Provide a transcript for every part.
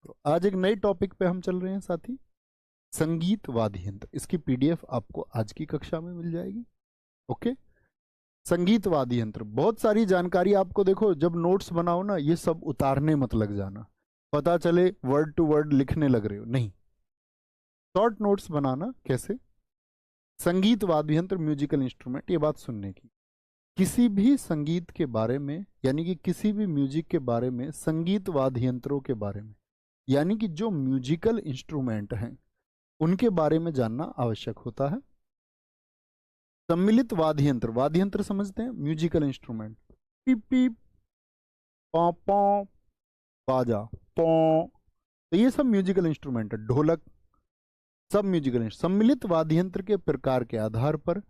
तो आज एक नए टॉपिक पे हम चल रहे हैं साथी, संगीत वाद्य यंत्र। इसकी पीडीएफ आपको आज की कक्षा में मिल जाएगी। ओके, संगीत वाद्य यंत्र, बहुत सारी जानकारी आपको, देखो जब नोट्स बनाओ ना, ये सब उतारने मत लग जाना, पता चले वर्ड टू वर्ड लिखने लग रहे हो, नहीं, शॉर्ट नोट्स बनाना। कैसे? संगीत वाद्य यंत्र म्यूजिकल इंस्ट्रूमेंट, ये बात सुनने की, किसी भी संगीत के बारे में, यानी कि किसी भी म्यूजिक के बारे में, संगीत वाद्य यंत्रों के बारे में, यानी कि जो म्यूजिकल इंस्ट्रूमेंट हैं उनके बारे में जानना आवश्यक होता है। सम्मिलित वाद्य यंत्र, वाद्य यंत्र समझते हैं, म्यूजिकल इंस्ट्रूमेंट, पीप पीप, पौ पौ, बाजा, पौ, तो ये सब म्यूजिकल इंस्ट्रूमेंट है। ढोलक, सब म्यूजिकल इंस्ट्रूमेंट। सम्मिलित वाद्य यंत्र के प्रकार के आधार पर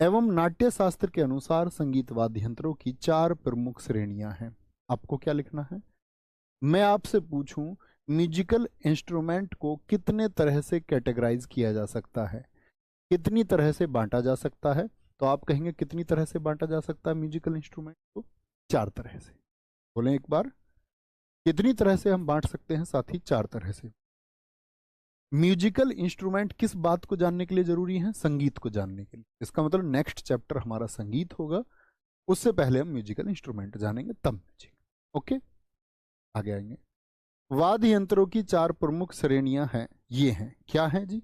एवं नाट्य शास्त्र के अनुसार संगीत वाद्य यंत्रों की 4 प्रमुख श्रेणियां हैं। आपको क्या लिखना है? मैं आपसे पूछूं, म्यूजिकल इंस्ट्रूमेंट को कितने तरह से कैटेगराइज किया जा सकता है, कितनी तरह से बांटा जा सकता है? तो आप कहेंगे कितनी तरह से बांटा जा सकता है म्यूजिकल इंस्ट्रूमेंट को? 4 तरह से। बोलें एक बार, कितनी तरह से हम बांट सकते हैं साथी? 4 तरह से। म्यूजिकल इंस्ट्रूमेंट किस बात को जानने के लिए जरूरी है? संगीत को जानने के लिए। इसका मतलब नेक्स्ट चैप्टर हमारा संगीत होगा, उससे पहले हम म्यूजिकल इंस्ट्रूमेंट जानेंगे, तब म्यूजिक। ओके, आगे आएंगे। वाद्य यंत्रों की 4 प्रमुख श्रेणियां हैं, ये हैं, क्या हैं जी?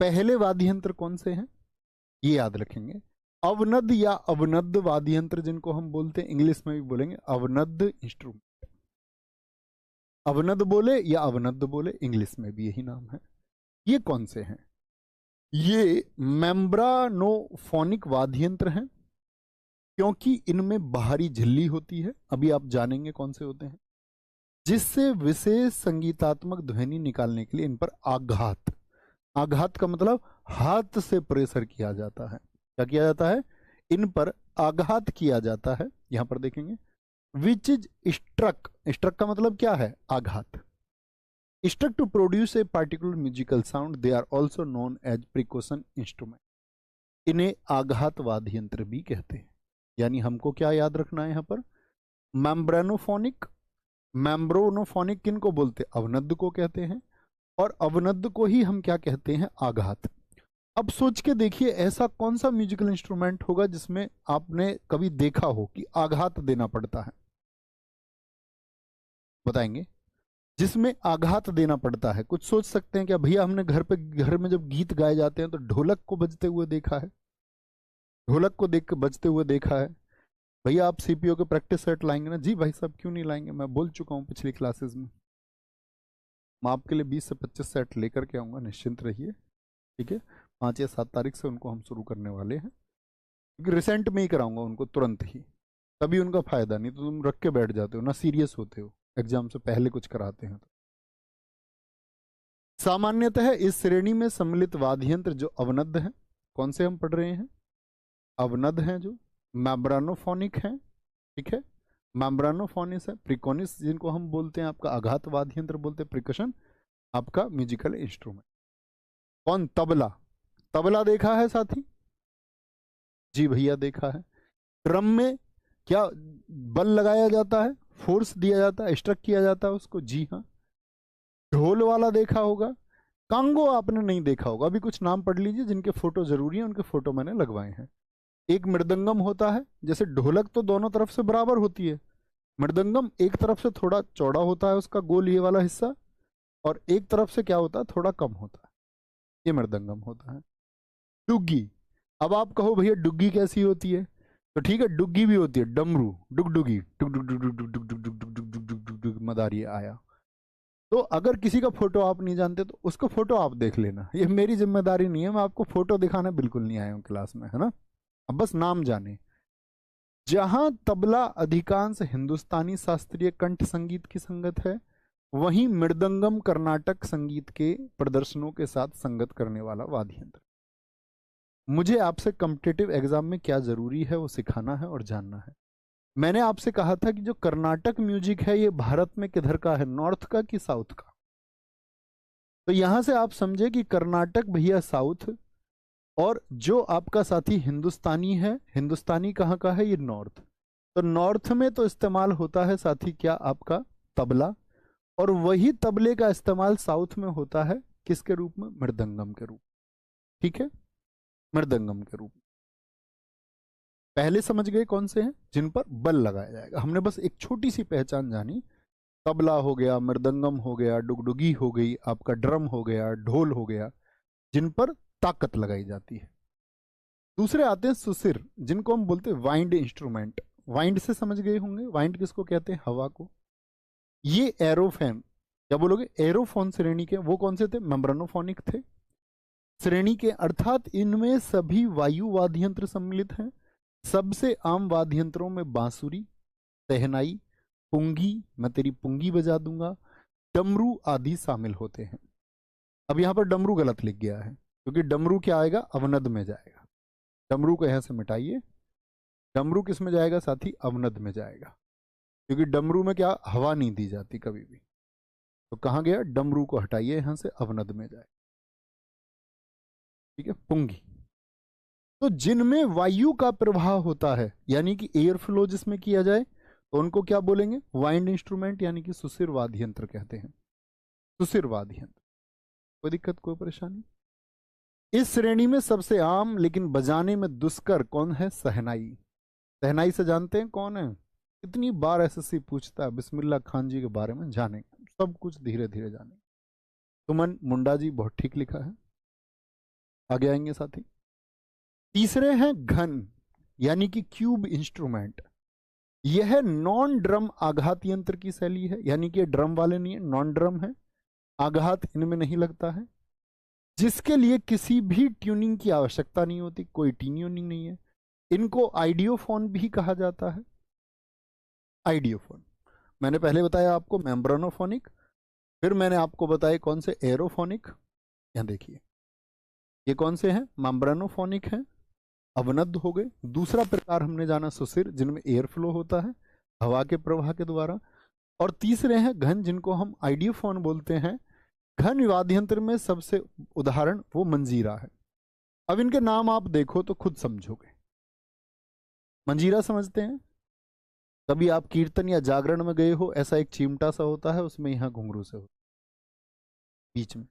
पहले वाद्य यंत्र कौन से हैं, ये याद रखेंगे। अवनद या अवनद्ध वाद्य यंत्र, जिनको हम बोलते हैं, इंग्लिश में भी बोलेंगे अवनद्ध इंस्ट्रूमेंट। अवनद बोले या अवनद्ध बोले, इंग्लिश में भी यही नाम है। ये कौन से हैं? ये मेम्ब्रानोफोनिक वाद्य यंत्र हैं, क्योंकि इनमें बाहरी झिल्ली होती है, अभी आप जानेंगे कौन से होते हैं, जिससे विशेष संगीतात्मक ध्वनि निकालने के लिए इन पर आघात, आघात का मतलब हाथ से प्रेशर किया जाता है। क्या किया जाता है? इन पर आघात किया जाता है। यहां पर देखेंगे, विच इज स्ट्रक, स्ट्रक का मतलब क्या है? आघात। Struck to produce a particular musical sound, they are also known as percussion instrument. इन्हें आघात वाद्य यंत्र भी कहते हैं। यानी हमको क्या याद रखना है यहां पर? मेम्ब्रानोफोनिक, मेम्ब्रोनोफोनिक किनको बोलते? अवनद्ध को कहते हैं, और अवनद्ध को ही हम क्या कहते हैं? आघात। अब सोच के देखिए, ऐसा कौन सा म्यूजिकल इंस्ट्रूमेंट होगा जिसमें आपने कभी देखा हो कि आघात देना पड़ता है? बताएंगे, जिसमें आघात देना पड़ता है। कुछ सोच सकते हैं क्या? भैया हमने घर में जब गीत गाए जाते हैं तो ढोलक को बजते हुए देखा है, ढोलक को देख के बजते हुए देखा है। भैया आप सीपीओ के प्रैक्टिस सेट लाएंगे ना? जी भाई साहब, क्यों नहीं लाएंगे, मैं बोल चुका हूँ पिछली क्लासेस में, मैं आपके लिए 20 से 25 सेट लेकर के आऊँगा, निश्चिंत रहिए। ठीक है, 5 या 7 तारीख से उनको हम शुरू करने वाले हैं, क्योंकि रिसेंट में ही कराऊंगा उनको, तुरंत ही, तभी उनका फायदा, नहीं तो तुम रख के बैठ जाते हो ना, सीरियस होते हो, एग्जाम से पहले कुछ कराते हैं तो। सामान्यतः इस श्रेणी में सम्मिलित वाद्य यंत्र जो अवनद्ध हैं, कौन से हम पढ़ रहे हैं? अवनद्ध हैं, जो मेम्ब्रानोफोनिक हैं, ठीक है, मेम्ब्रानोफोनिस है, प्रिकोनिस जिनको हम बोलते हैं, आपका आघात वाद्य यंत्र बोलते हैं, प्रिकशन आपका म्यूजिकल इंस्ट्रूमेंट। कौन? तबला, तबला देखा है साथी? जी भैया देखा है। ड्रम में क्या बल लगाया जाता है, फोर्स दिया जाता है, स्ट्रक किया जाता है उसको? जी हाँ। ढोल वाला देखा होगा, कांगो आपने नहीं देखा होगा। अभी कुछ नाम पढ़ लीजिए जिनके फोटो जरूरी है, उनके फोटो मैंने लगवाए हैं। एक मृदंगम होता है, जैसे ढोलक तो दोनों तरफ से बराबर होती है, मृदंगम एक तरफ से थोड़ा चौड़ा होता है उसका गोल ये वाला हिस्सा, और एक तरफ से क्या होता है? थोड़ा कम होता है, ये मृदंगम होता है। डुग्गी, अब आप कहो भैया डुग्गी कैसी होती है, तो ठीक है, डुग्गी भी होती है, डमरू, डुगडुगी, डुग डुग डुग डुग डुग डुग डुग डुग डुग डुग डुग डुग डुग, मदारी आया। तो अगर किसी का फोटो आप नहीं जानते तो उसका फोटो आप देख लेना, ये मेरी जिम्मेदारी नहीं है, मैं आपको फोटो दिखाने बिल्कुल नहीं आया हूँ क्लास में, है ना, अब बस नाम जाने। जहां तबला अधिकांश हिंदुस्तानी शास्त्रीय कंठ संगीत की संगत है, वहीं मृदंगम कर्नाटक संगीत के प्रदर्शनों के साथ संगत करने वाला वाद्य यंत्र। मुझे आपसे कॉम्पिटिटिव एग्जाम में क्या जरूरी है वो सिखाना है और जानना है। मैंने आपसे कहा था कि जो कर्नाटक म्यूजिक है ये भारत में किधर का है, नॉर्थ का कि साउथ का? तो यहां से आप समझे कि कर्नाटक भैया साउथ, और जो आपका साथी हिंदुस्तानी है, हिंदुस्तानी कहाँ का है? ये नॉर्थ। तो नॉर्थ में तो इस्तेमाल होता है साथी क्या? आपका तबला, और वही तबले का इस्तेमाल साउथ में होता है किसके रूप में? मृदंगम के रूप। ठीक है, मृदंगम के रूप। पहले समझ गए कौन से हैं जिन पर बल लगाया जाएगा। हमने बस एक छोटी सी पहचान जानी, तबला हो गया, मृदंगम हो गया, डुगडुगी हो गई, आपका ड्रम हो गया, ढोल हो गया, जिन पर ताकत लगाई जाती है। दूसरे आते हैं सुसिर, जिनको हम बोलते हैं वाइंड इंस्ट्रूमेंट। वाइंड से समझ गए होंगे, वाइंड किसको कहते हैं? हवा को। ये एरोफोन, क्या बोलोगे? एरोफोन श्रेणी के वो कौन से थे? मेम्ब्रानोफोनिक थे श्रेणी के, अर्थात इनमें सभी वायु वाद्य यंत्र सम्मिलित हैं। सबसे आम वाद्य यंत्रों में बांसुरी, शहनाई, पुंगी, मैं तेरी पुंगी बजा दूंगा, डमरू आदि शामिल होते हैं। अब यहां पर डमरू गलत लिख गया है, क्योंकि डमरू क्या आएगा? अवनद में जाएगा। डमरू को यहां से मिटाइए। डमरू किस में जाएगा साथी? अवनद में जाएगा, क्योंकि डमरू में क्या? हवा नहीं दी जाती कभी भी। तो कहां गया? डमरू को हटाइए यहां से, अवनद में जाए। ठीक है, पुंगी। तो जिनमें वायु का प्रवाह होता है, यानी कि एयर फ्लो जिसमें किया जाए, तो उनको क्या बोलेंगे? वाइंड इंस्ट्रूमेंट, यानी कि सुसिर वाद्य यंत्र कहते हैं। सुसिर वाद्य यंत्र। कोई दिक्कत, कोई परेशानी? इस श्रेणी में सबसे आम लेकिन बजाने में दुष्कर कौन है? शहनाई। शहनाई से जानते हैं कौन है? इतनी बार एसएससी पूछता है, बिस्मिल्लाह खान जी के बारे में जाने, सब कुछ धीरे धीरे जाने। सुमन मुंडा जी, बहुत ठीक लिखा है, आगे आएंगे साथी। तीसरे हैं घन, यानी कि क्यूब इंस्ट्रूमेंट। यह नॉन ड्रम आघात यंत्र की शैली है, यानी कि ड्रम वाले नहीं है, नॉन ड्रम है, आघात इनमें नहीं लगता है, जिसके लिए किसी भी ट्यूनिंग की आवश्यकता नहीं होती, कोई ट्यूनिंग नहीं है। इनको आइडियोफोन भी कहा जाता है। आइडियोफोन मैंने पहले बताया आपको, मेम्ब्रानोफोनिक, फिर मैंने आपको बताया कौन से? एरोफोनिक। यहां देखिए, ये कौन से हैं? मेम्ब्रानोफोनिक हैं, अवनद हो गए। दूसरा प्रकार हमने जाना सुसिर, जिनमें एयर फ्लो होता है हवा के प्रवाह के द्वारा। और तीसरे हैं घन, जिनको हम आइडियोफोन बोलते हैं। घन वाद्य यंत्र में सबसे उदाहरण वो मंजीरा है। अब इनके नाम आप देखो तो खुद समझोगे। मंजीरा समझते हैं? कभी आप कीर्तन या जागरण में गए हो, ऐसा एक चिमटा सा होता है, उसमें यहाँ घुंघरू से होता बीच में,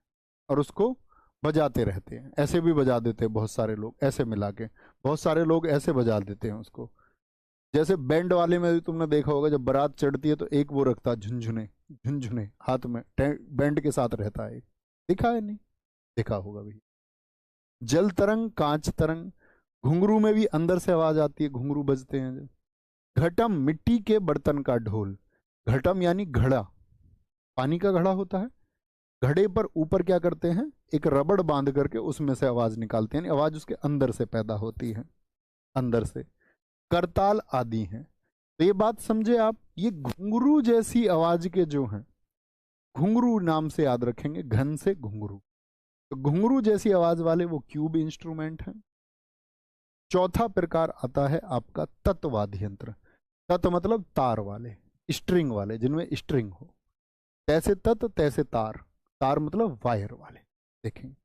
और उसको बजाते रहते हैं। ऐसे भी बजा देते हैं बहुत सारे लोग, ऐसे मिला के बहुत सारे लोग ऐसे बजा देते हैं उसको। जैसे बैंड वाले में भी तुमने देखा होगा, जब बारात चढ़ती है तो एक वो रखता है झुनझुने, झुनझुने हाथ में बैंड के साथ रहता है। दिखा है? नहीं देखा होगा भी। जल तरंग, कांच तरंग, घुंघरू में भी अंदर से आवाज आती है, घुंघरू बजते हैं। घटम, मिट्टी के बर्तन का ढोल। घटम यानी घड़ा, पानी का घड़ा होता है। घड़े पर ऊपर क्या करते हैं? एक रबड़ बांध करके उसमें से आवाज निकालते हैं, आवाज उसके अंदर से पैदा होती है, अंदर से। करताल आदि हैं। तो ये बात समझे आप, ये घुंघरू जैसी आवाज के जो हैं, घुंघरू नाम से याद रखेंगे, घन से घुंघरू। तो घुंघरू जैसी आवाज वाले वो क्यूब इंस्ट्रूमेंट हैं। चौथा प्रकार आता है आपका तत्वाद्य यंत्र। तत् मतलब तार वाले, स्ट्रिंग वाले, जिनमें स्ट्रिंग हो। तैसे तत् तैसे तार, तार मतलब वायर वाले। देखें,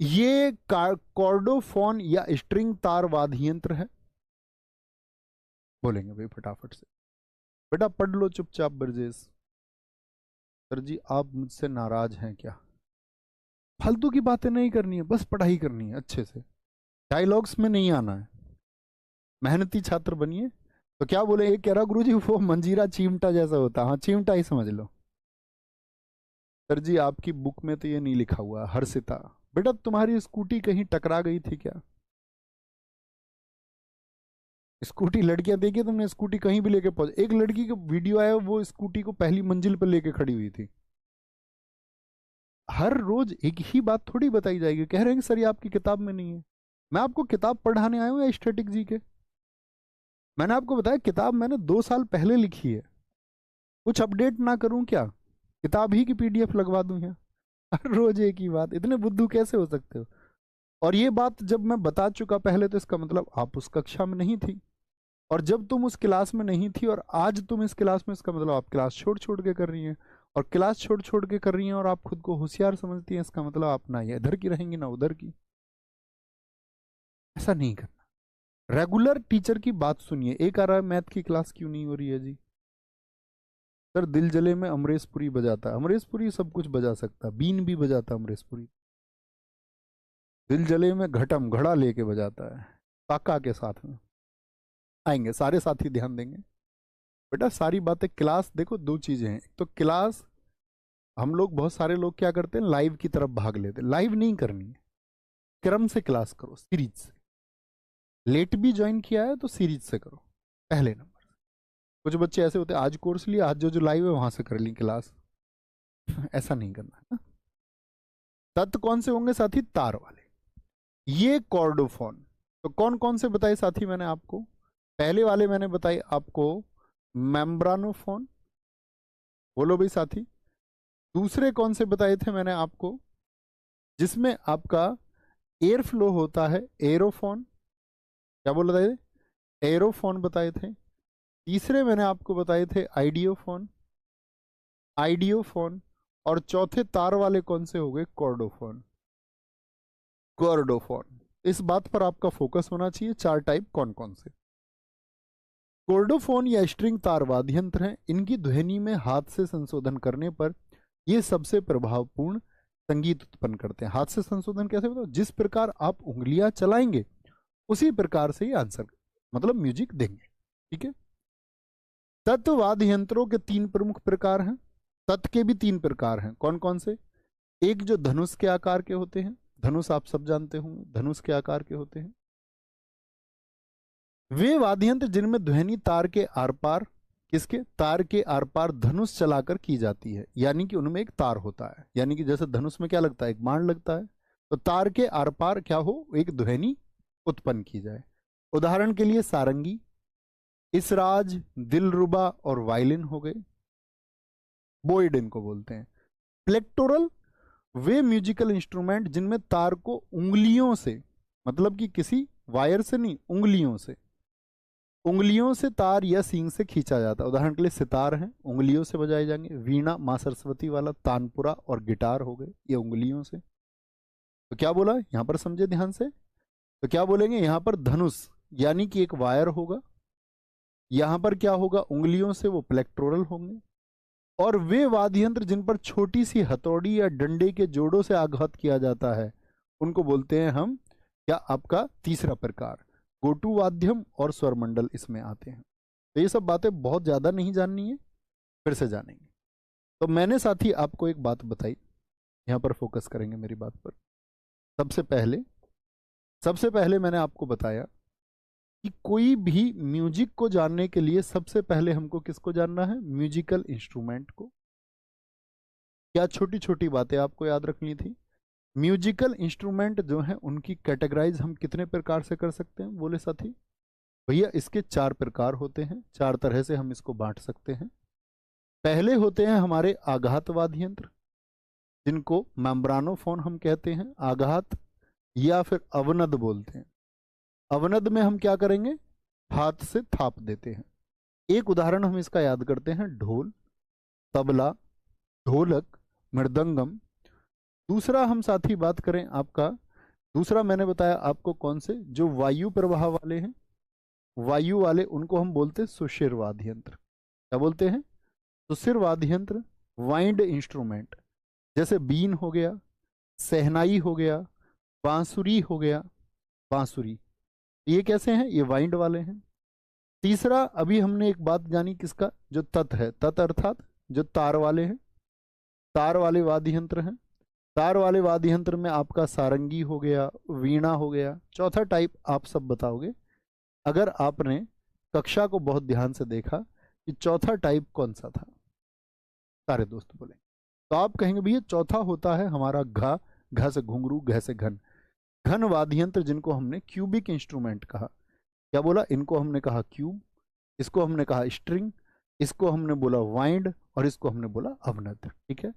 ये कॉर्डोफोन या स्ट्रिंग तार वाद्य यंत्र है। बोलेंगे भाई फटाफट से, बेटा पढ़ लो चुपचाप। ब्रजेश सर जी, आप मुझसे नाराज हैं क्या? फालतू की बातें नहीं करनी है, बस पढ़ाई करनी है अच्छे से, डायलॉग्स में नहीं आना है। मेहनती छात्र बनिए। तो क्या बोले, एक कह रहा गुरुजी वो मंजीरा चिमटा जैसा होता है। हाँ, चिमटा ही समझ लो। सर जी आपकी बुक में तो ये नहीं लिखा हुआ हर्षिता। बेटा तुम्हारी स्कूटी कहीं टकरा गई थी क्या? स्कूटी, लड़कियां देखिए तुमने, स्कूटी कहीं भी लेके पहुंच, एक लड़की का वीडियो आया, वो स्कूटी को पहली मंजिल पर लेके खड़ी हुई थी। हर रोज एक ही बात थोड़ी बताई जाएगी। कह रहे हैं कि सर ये आपकी किताब में नहीं है। मैं आपको किताब पढ़ाने आया हूँ या स्टैटिक जी के? मैंने आपको बताया किताब मैंने 2 साल पहले लिखी है। कुछ अपडेट ना करूं क्या? किताब ही की पीडीएफ लगवा दूं यहाँ? हर रोज एक ही बात, इतने बुद्धू कैसे हो सकते हो? और ये बात जब मैं बता चुका पहले, तो इसका मतलब आप उस कक्षा में नहीं थी। और जब तुम उस क्लास में नहीं थी और आज तुम इस क्लास में, इसका मतलब आप क्लास छोड़ छोड़ के कर रही हैं। और क्लास छोड़ छोड़ के कर रही हैं और आप खुद को होशियार समझती हैं, इसका मतलब आप ना ये इधर की रहेंगी ना उधर की। ऐसा नहीं करना। रेगुलर टीचर की बात सुनिए। एक आ रहा है मैथ की क्लास क्यों नहीं हो रही है जी? सर दिल जले में अमरीश पुरी बजाता है, अमरीश पुरी सब कुछ बजा सकता है, बीन भी बजाता है अमरीश पुरी। दिल जले में घटम घड़ा लेके बजाता है, काका के साथ में। आएंगे सारे साथी, ध्यान देंगे बेटा, सारी बातें। क्लास देखो, दो चीजें हैं, एक तो क्लास हम लोग, बहुत सारे लोग क्या करते हैं, लाइव की तरफ भाग लेते हैं। लाइव नहीं करनी है, क्रम से क्लास करो, सीरीज से। लेट भी ज्वाइन किया है तो सीरीज से करो, पहले नंबर। कुछ बच्चे ऐसे होते हैं, आज कोर्स लिया, आज जो जो लाइव है वहां से कर ली क्लास। ऐसा नहीं करना है। तत्व कौन से होंगे साथी? तार वाले। ये कॉर्डोफोन। तो कौन कौन से बताए साथी मैंने आपको? पहले वाले मैंने बताए आपको मेम्ब्रानोफोन, बोलो भाई साथी। दूसरे कौन से बताए थे मैंने आपको? जिसमें आपका एयर फ्लो होता है, एरोफोन। क्या बोल रहे थे? एरोफोन बताए थे। तीसरे मैंने आपको बताए थे आइडियोफोन, आइडियोफोन। और चौथे तार वाले कौन से हो गए? कॉर्डोफोन, कॉर्डोफोन। इस बात पर आपका फोकस होना चाहिए, चार टाइप कौन कौन से। कॉर्डोफोन या स्ट्रिंग तार वाद्य यंत्र हैं। इनकी ध्वनि में हाथ से संशोधन करने पर ये सबसे प्रभावपूर्ण संगीत उत्पन्न करते हैं। हाथ से संशोधन कैसे बताओ? जिस प्रकार आप उंगलियां चलाएंगे उसी प्रकार से ये आंसर, मतलब म्यूजिक देंगे। ठीक है। तत्व वाद्य यंत्रों के तीन प्रमुख प्रकार हैं। तत्व के भी तीन प्रकार हैं, कौन कौन से? एक जो धनुष के आकार के होते हैं, धनुष आप सब जानते होंगे, धनुष के आकार के होते हैं। वे वाद्य यंत्र जिनमें ध्वनि तार के आर पार, किसके? तार के आर पार धनुष चलाकर की जाती है, यानी कि उनमें एक तार होता है। यानी कि जैसे धनुष में क्या लगता है? एक बाण लगता है। तो तार के आर पार क्या हो? एक ध्वनि उत्पन्न की जाए। उदाहरण के लिए सारंगी, इसराज, दिलरुबा और वायलिन हो गए। बोइड इनको बोलते हैं। प्लेक्टोरल, वे म्यूजिकल इंस्ट्रूमेंट जिनमें तार को उंगलियों से, मतलब कि किसी वायर से नहीं, उंगलियों से, उंगलियों से तार या सींग से खींचा जाता है। उदाहरण के लिए सितार हैं, उंगलियों से बजाए जाएंगे। वीणा, माँ सरस्वती वाला, तानपुरा और गिटार हो गए, ये उंगलियों से। तो क्या बोला यहां पर, समझे ध्यान से? तो क्या बोलेंगे यहां पर? धनुष यानी कि एक वायर होगा। यहां पर क्या होगा? उंगलियों से, वो प्लेक्टोरल होंगे। और वे वाद्य यंत्र जिन पर छोटी सी हथौड़ी या डंडे के जोड़ों से आघात किया जाता है, उनको बोलते हैं हम, क्या? आपका तीसरा प्रकार, गोटू वाद्यम और स्वरमंडल इसमें आते हैं। तो ये सब बातें बहुत ज्यादा नहीं जाननी है, फिर से जानेंगे। तो मैंने साथी आपको एक बात बताई, यहां पर फोकस करेंगे मेरी बात पर। सबसे पहले मैंने आपको बताया कि कोई भी म्यूजिक को जानने के लिए सबसे पहले हमको किसको जानना है? म्यूजिकल इंस्ट्रूमेंट को। क्या छोटी छोटी बातें आपको याद रखनी थी? म्यूजिकल इंस्ट्रूमेंट जो है उनकी कैटेगराइज हम कितने प्रकार से कर सकते हैं, बोले साथी? भैया इसके चार प्रकार होते हैं, चार तरह से हम इसको बांट सकते हैं। पहले होते हैं हमारे आघात वाद्य यंत्र, जिनको मेम्ब्रानोफोन हम कहते हैं। आघात या फिर अवनद बोलते हैं। अवनद में हम क्या करेंगे? हाथ से थाप देते हैं। एक उदाहरण हम इसका याद करते हैं, ढोल, तबला, ढोलक, मृदंगम। दूसरा हम साथी बात करें आपका, दूसरा मैंने बताया आपको कौन से, जो वायु प्रवाह वाले हैं, वायु वाले, उनको हम बोलते हैं सुशिर वाद्य यंत्र। क्या बोलते हैं? सुशिर वाद्य यंत्र। वाइंड इंस्ट्रूमेंट, जैसे बीन हो गया, सहनाई हो गया, बांसुरी हो गया। बांसुरी, ये कैसे हैं? ये वाइंड वाले हैं। तीसरा अभी हमने एक बात जानी, किसका? जो तत् है, तत् अर्थात जो तार वाले हैं, तार वाले वाद्य यंत्र हैं। तार वाले वाद्य यंत्र में आपका सारंगी हो गया, वीणा हो गया। चौथा टाइप आप सब बताओगे अगर आपने कक्षा को बहुत ध्यान से देखा कि चौथा टाइप कौन सा था, सारे दोस्त बोले। तो आप कहेंगे भैया चौथा होता है हमारा घा, घा से घुंघरू, घ से घन, घन वाद्य यंत्र, जिनको हमने क्यूबिक इंस्ट्रूमेंट कहा। क्या बोला? इनको हमने कहा क्यूब, इसको हमने कहा स्ट्रिंग, इसको हमने बोला वाइंड, और इसको हमने बोला अवनद। ठीक है।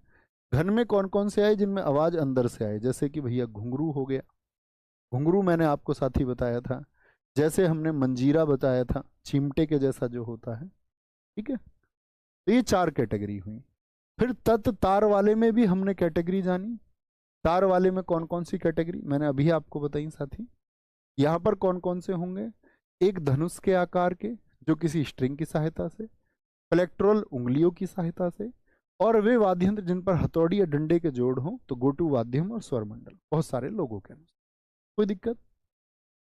घन में कौन कौन से आए? जिनमें आवाज अंदर से आए, जैसे कि भैया घुंघरू हो गया, घुंघरू मैंने आपको साथी बताया था। जैसे हमने मंजीरा बताया था, चिमटे के जैसा जो होता है। ठीक है। तो ये चार कैटेगरी हुई। फिर तत् तार वाले में भी हमने कैटेगरी जानी। तार वाले में कौन कौन सी कैटेगरी मैंने अभी आपको बताई साथी। यहाँ पर कौन कौन से होंगे? एक धनुष के आकार के, जो किसी स्ट्रिंग की सहायता से, प्लेक्ट्रोल उंगलियों की सहायता से, और वे वाद्य यंत्र जिन पर हथौड़ी या डंडे के जोड़ हों तो गोटू वाद्यम और स्वर मंडल, बहुत सारे लोगों के अनुसार। कोई दिक्कत?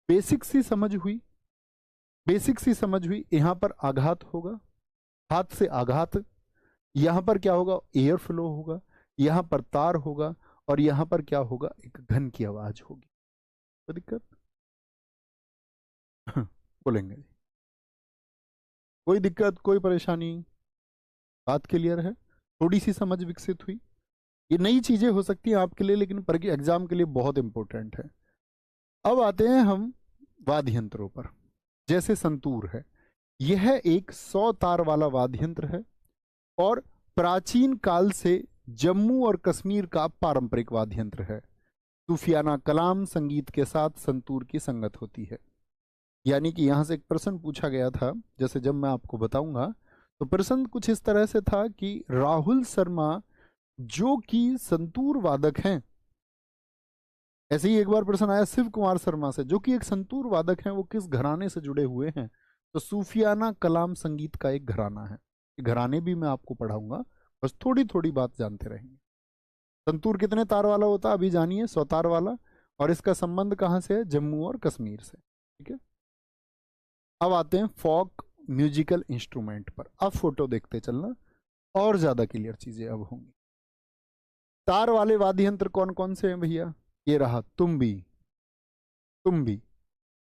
बेसिक सी समझ हुई, बेसिक सी समझ हुई। यहां पर आघात होगा, हाथ से आघात, यहां पर क्या होगा, एयर फ्लो होगा, यहां पर तार होगा, और यहां पर क्या होगा, एक घन की आवाज होगी। कोई दिक्कत? बोलेंगे जी, कोई दिक्कत, कोई परेशानी? बात क्लियर है? थोड़ी सी समझ विकसित हुई? ये नई चीजें हो सकती हैं आपके लिए, लेकिन पर एग्जाम के लिए बहुत इंपॉर्टेंट है। अब आते हैं हम वाद्य यंत्रों पर। जैसे संतूर है, यह एक 100 तार वाला वाद्य यंत्र है और प्राचीन काल से जम्मू और कश्मीर का पारंपरिक वाद्य यंत्र है। सूफियाना कलाम संगीत के साथ संतूर की संगत होती है। यानी कि यहां से एक प्रश्न पूछा गया था, जैसे जब मैं आपको बताऊंगा, तो प्रश्न कुछ इस तरह से था कि राहुल शर्मा जो कि संतूर वादक हैं, ऐसे ही एक बार प्रश्न आया शिव कुमार शर्मा से, जो कि एक संतूर वादक हैं, वो किस घराने से जुड़े हुए हैं? तो सूफियाना कलाम संगीत का एक घराना है। ये घराने भी मैं आपको पढ़ाऊंगा, बस थोड़ी थोड़ी बात जानते रहेंगे। संतूर कितने तार वाला होता है अभी जानिए, 100 तार वाला, और इसका संबंध कहाँ से है? जम्मू और कश्मीर से। ठीक है, अब आते हैं फोक म्यूजिकल इंस्ट्रूमेंट पर। अब फोटो देखते चलना, और ज्यादा क्लियर चीजें अब होंगी। तार वाले वाद्य यंत्र कौन कौन से हैं भैया? ये रहा तुम्बी। तुम्बी,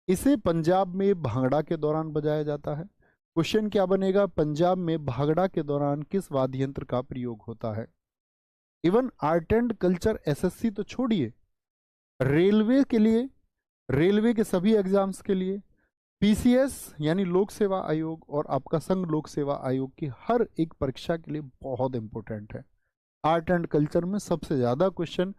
इसे पंजाब में भांगड़ा के दौरान बजाया जाता है। क्वेश्चन क्या बनेगा? पंजाब में भांगड़ा के दौरान किस वाद्य यंत्र का प्रयोग होता है? Even art and culture SSC तो छोड़िए, रेलवे के लिए, रेलवे के सभी एग्जाम्स के लिए, पीसीएस यानी लोक सेवा आयोग और आपका संघ लोक सेवा आयोग की हर एक परीक्षा के लिए बहुत इंपॉर्टेंट है। आर्ट एंड कल्चर में सबसे ज्यादा क्वेश्चन,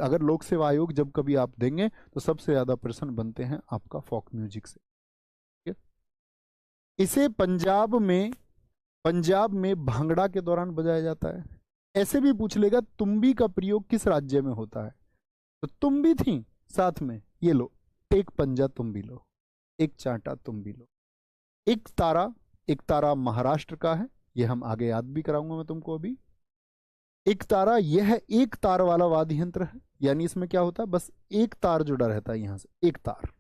अगर लोक सेवा आयोग जब कभी आप देंगे तो सबसे ज्यादा प्रश्न बनते हैं आपका फोक म्यूजिक से। ठीक है, इसे पंजाब में भांगड़ा के दौरान बजाया जाता है। ऐसे भी पूछ लेगा तुम्बी का प्रयोग किस राज्य में होता है? तो तुम्बी थी साथ में, ये लो, एक पंजा तुम्बी लो, एक चांटा तुम्बी लो। एक तारा, एक तारा महाराष्ट्र का है, ये हम आगे याद भी कराऊंगा मैं तुमको अभी। एक तारा, यह एक तार वाला वाद्य यंत्र है, यानी इसमें क्या होता है, बस एक तार जुड़ा रहता है यहां से, एक तार,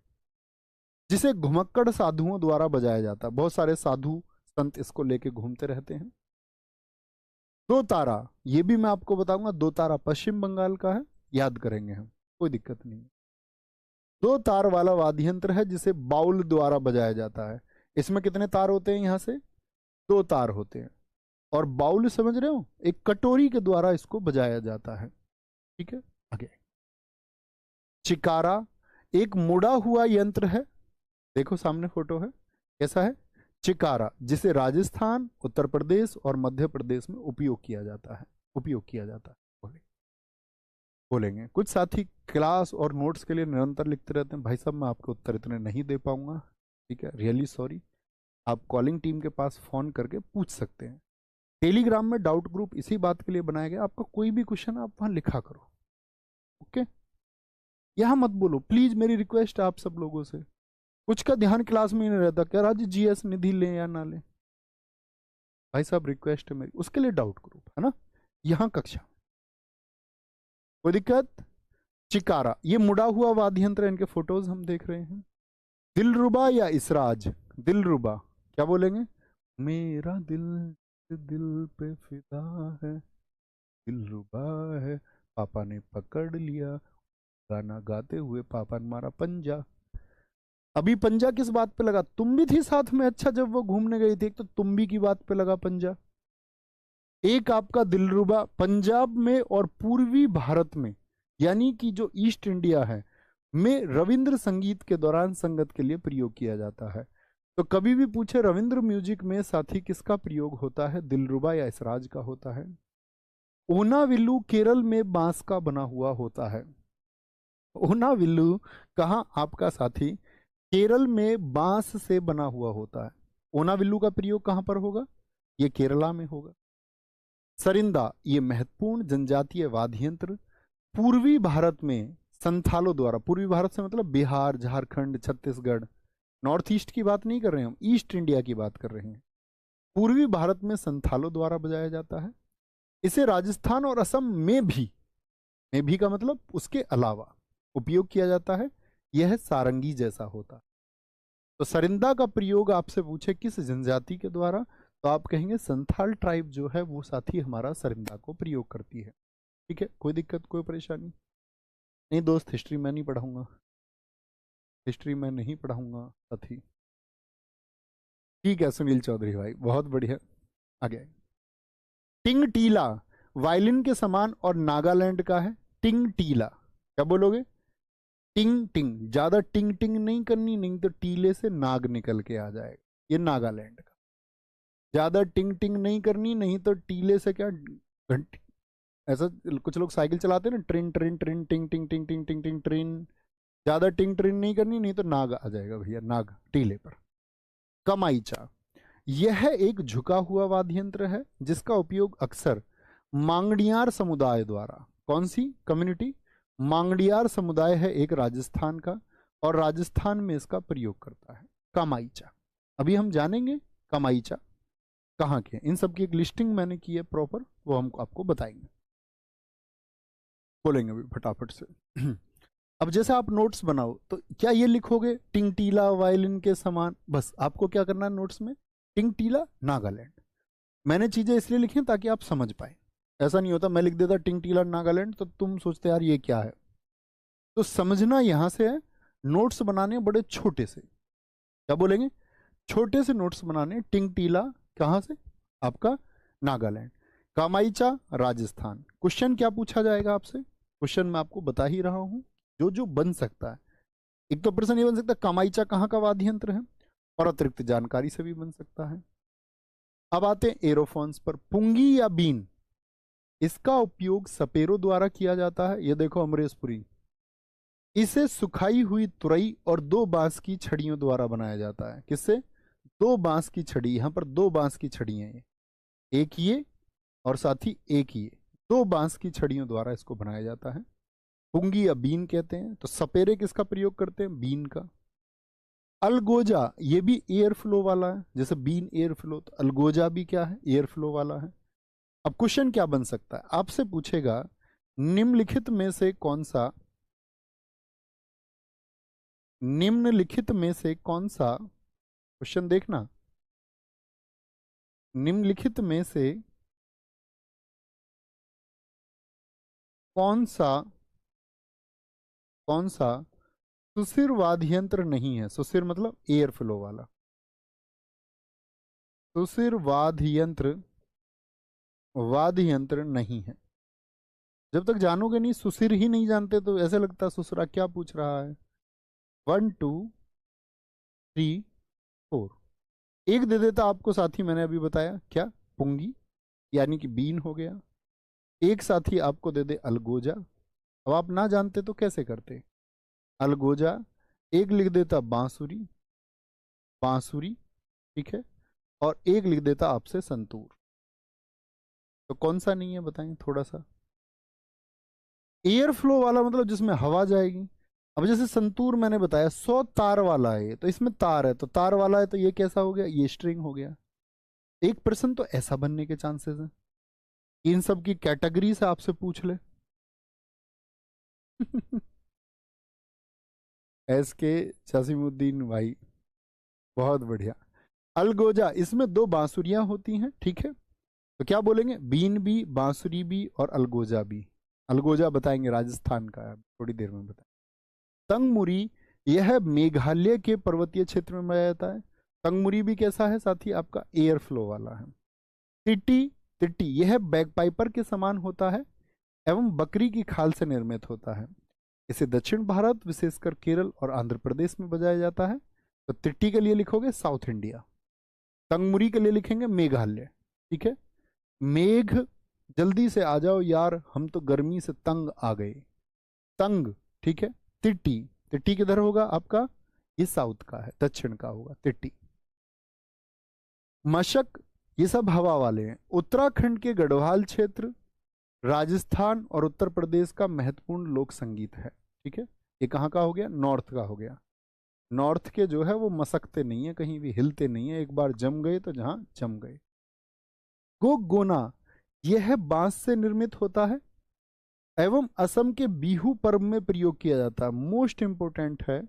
जिसे घुमक्कड़ साधुओं द्वारा बजाया जाता है। बहुत सारे साधु संत इसको लेके घूमते रहते हैं। दो तारा, ये भी मैं आपको बताऊंगा, दो तारा पश्चिम बंगाल का है, याद करेंगे हम, कोई दिक्कत नहीं। दो तार वाला वाद्य यंत्र है जिसे बाउल द्वारा बजाया जाता है। इसमें कितने तार होते हैं? यहां से दो तार होते हैं। और बाउल समझ रहे हो, एक कटोरी के द्वारा इसको बजाया जाता है। ठीक है, आगे। चिकारा एक मुड़ा हुआ यंत्र है, देखो सामने फोटो है, कैसा है? चिकारा, जिसे राजस्थान, उत्तर प्रदेश और मध्य प्रदेश में उपयोग किया जाता है, उपयोग किया जाता है। बोलेंगे कुछ साथी क्लास और नोट्स के लिए निरंतर लिखते रहते हैं, भाई साहब मैं आपके उत्तर इतने नहीं दे पाऊंगा, ठीक है, रियली सॉरी। आप कॉलिंग टीम के पास फोन करके पूछ सकते हैं। टेलीग्राम में डाउट ग्रुप इसी बात के लिए बनाया गया, आपका कोई भी क्वेश्चन आप वहां लिखा करो, ओके? यहां मत बोलो प्लीज, मेरी रिक्वेस्ट है आप सब लोगों से। कुछ का ध्यान क्लास में ही नहीं रहता, क्या राज जीएस निधि ले या ना ले, भाई साहब रिक्वेस्ट है मेरी, उसके लिए डाउट ग्रुप है ना, यहाँ कक्षा। कोई दिक्कत? चिकारा, ये मुड़ा हुआ वाद्य यंत्र, इनके फोटोज हम देख रहे हैं। दिलरुबा या इसराज? दिलरुबा, क्या बोलेंगे? मेरा दिल दिल पे फिदा है, दिलरुबा है, पापा ने पकड़ लिया, गाना गाते हुए पापा ने मारा पंजा। अभी पंजा किस बात पे लगा? तुम भी थी साथ में, अच्छा जब वो घूमने गई थी, एक तो तुम भी की बात पे लगा पंजा, एक आपका दिलरुबा पंजाब में और पूर्वी भारत में, यानी कि जो ईस्ट इंडिया है में रविंद्र संगीत के दौरान संगत के लिए प्रयोग किया जाता है। तो कभी भी पूछे रविंद्र म्यूजिक में साथी किसका प्रयोग होता है, दिलरुबा या इसराज का होता है। ओनाविल्लू केरल में बांस का बना हुआ होता है। ओनाविल्लू कहाँ आपका साथी? केरल में बांस से बना हुआ होता है। ओनाविल्लू का प्रयोग कहां पर होगा? ये केरला में होगा। सरिंदा, ये महत्वपूर्ण जनजातीय वाद्य यंत्र पूर्वी भारत में संथालों द्वारा, पूर्वी भारत से मतलब बिहार, झारखंड, छत्तीसगढ़, नॉर्थ ईस्ट की बात नहीं कर रहे हैं हम, ईस्ट इंडिया की बात कर रहे हैं, पूर्वी भारत में संथालों द्वारा बजाया जाता है। इसे राजस्थान और असम में भी का मतलब उसके अलावा उपयोग किया जाता है। यह सारंगी जैसा होता है। तो सरिंदा का प्रयोग आपसे पूछे किस जनजाति के द्वारा, तो आप कहेंगे संथाल ट्राइब जो है वो साथी हमारा सरिंदा को प्रयोग करती है। ठीक है, कोई दिक्कत कोई परेशानी नहीं दोस्त। हिस्ट्री मैं नहीं पढ़ाऊंगा, हिस्ट्री मैं नहीं पढ़ाऊंगा साथी। ठीक है सुनील चौधरी भाई, बहुत बढ़िया। आगे टिंग टीला वायलिन के समान और नागालैंड का है। टिंग टीला क्या बोलोगे? टिंग टिंग, ज्यादा टिंग टिंग नहीं करनी, नहीं तो टीले से नाग निकल के आ जाएगा। ये नागालैंड का। ज्यादा टिंग टिंग नहीं करनी, नहीं तो टीले से क्या घंटी। ऐसा कुछ लोग साइकिल चलाते हैं ना, ट्रेन ट्रेन ट्रेन टिंग टिंग टिंग टिंग टिंग टिंग ट्रेन। ज्यादा टिंग ट्रेन नहीं करनी, नहीं तो नाग आ जाएगा भैया, नाग टीले पर। कमाईचा, यह एक झुका हुआ वाद्य यंत्र है जिसका उपयोग अक्सर मांगड़ियार समुदाय द्वारा, कौन सी कम्युनिटी? मांगड़ियार समुदाय है एक राजस्थान का, और राजस्थान में इसका प्रयोग करता है। कमाईचा अभी हम जानेंगे कमाईचा कहाँ के। इन सब की एक लिस्टिंग मैंने की है प्रॉपर, वो हम आपको बताएंगे, बोलेंगे अभी फटाफट से। अब जैसे आप नोट्स बनाओ तो क्या ये लिखोगे टिंग टीला वायलिन के समान? बस आपको क्या करना है नोट्स में, टिंग टीला नागालैंड। मैंने चीजें इसलिए लिखी हैं ताकि आप समझ पाए। ऐसा नहीं होता मैं लिख देता टिंग टीला नागालैंड तो तुम सोचते यार ये क्या है। तो समझना यहां से है। नोट्स बनाने बड़े छोटे से, क्या बोलेंगे, छोटे से नोट्स बनाने। टिंग टीला कहां से? आपका नागालैंड। कामाईचा राजस्थान। क्वेश्चन क्या पूछा जाएगा आपसे? क्वेश्चन मैं आपको बता ही रहा हूं जो जो बन सकता है। एक तो प्रश्न ये बन सकता है कामाईचा कहाँ का वाद्य यंत्र है, और अतिरिक्त जानकारी से भी बन सकता है। अब आते हैं एरोफोन्स पर। पुंगी या बीन, इसका उपयोग सपेरों द्वारा किया जाता है। ये देखो अमरेशपुरी, इसे सुखाई हुई तुरई और दो बांस की छड़ियों द्वारा बनाया जाता है। किससे? दो बांस की छड़ी। यहां पर दो बांस की छड़ी है, ये एक ये और साथ ही एक ये, दो बांस की छड़ियों द्वारा इसको बनाया जाता है। पुंगी या बीन कहते हैं। तो सपेरे किसका प्रयोग करते हैं? बीन का। अलगोजा, ये भी एयर फ्लो वाला है, जैसे बीन एयर फ्लो, तो अलगोजा भी क्या है? एयर फ्लो वाला है। अब क्वेश्चन क्या बन सकता है? आपसे पूछेगा निम्नलिखित में से कौन सा, निम्नलिखित में से कौन सा, क्वेश्चन देखना, निम्नलिखित में से कौन सा, कौन सा सुशिर वाद्य यंत्र नहीं है? सुशिर मतलब एयर फ्लो वाला। सुशिर वाद्य यंत्र नहीं है। जब तक जानोगे नहीं, सुशिर ही नहीं जानते तो ऐसे लगता है सुसरा क्या पूछ रहा है। 1 2 3 4, एक दे देता आपको साथी, मैंने अभी बताया क्या, पुंगी यानी कि बीन हो गया। एक साथी आपको दे दे अलगोजा। अब आप ना जानते तो कैसे करते? अलगोजा। एक लिख देता बांसुरी, बांसुरी, ठीक है, और एक लिख देता आपसे संतूर। तो कौन सा नहीं है बताएं थोड़ा सा? एयर फ्लो वाला मतलब जिसमें हवा जाएगी। अब जैसे संतूर मैंने बताया 100 तार वाला है, तो इसमें तार है, तो तार वाला है, तो ये कैसा हो गया? ये स्ट्रिंग हो गया। एक पर्सन तो ऐसा बनने के चांसेस हैं। इन सब की कैटेगरी से आपसे पूछ ले। एस के जसीमुद्दीन भाई, बहुत बढ़िया। अलगोजा, इसमें दो बांसुरियां होती हैं, ठीक है। तो क्या बोलेंगे? बीन भी, बांसुरी भी और अलगोजा भी। अलगोजा बताएंगे राजस्थान का है, थोड़ी देर में बताएंगे। तंगमुरी, यह मेघालय के पर्वतीय क्षेत्र में पाया जाता है। तंगमुरी भी कैसा है साथी? आपका एयर फ्लो वाला है। तिट्टी, तिट्टी यह बैगपाइपर के समान होता है एवं बकरी की खाल से निर्मित होता है। इसे दक्षिण भारत विशेषकर केरल और आंध्र प्रदेश में बजाया जाता है। तो तिट्टी के लिए लिखोगे साउथ इंडिया, तंगमुरी के लिए लिखेंगे मेघालय, ठीक है। मेघ, जल्दी से आ जाओ यार, हम तो गर्मी से तंग आ गए। तंग, ठीक है। तिट्टी, तिट्टी किधर होगा आपका? ये साउथ का है, दक्षिण का होगा तिट्टी। मशक, ये सब हवा वाले हैं। उत्तराखंड के गढ़वाल क्षेत्र, राजस्थान और उत्तर प्रदेश का महत्वपूर्ण लोक संगीत है, ठीक है। ये कहाँ का हो गया? नॉर्थ का हो गया। नॉर्थ के जो है वो मसकते नहीं है, कहीं भी हिलते नहीं है, एक बार जम गए तो जहां जम गए। गोना यह बांस से निर्मित होता है एवं असम के बिहू पर्व में प्रयोग किया जाता है। मोस्ट इंपोर्टेंट है,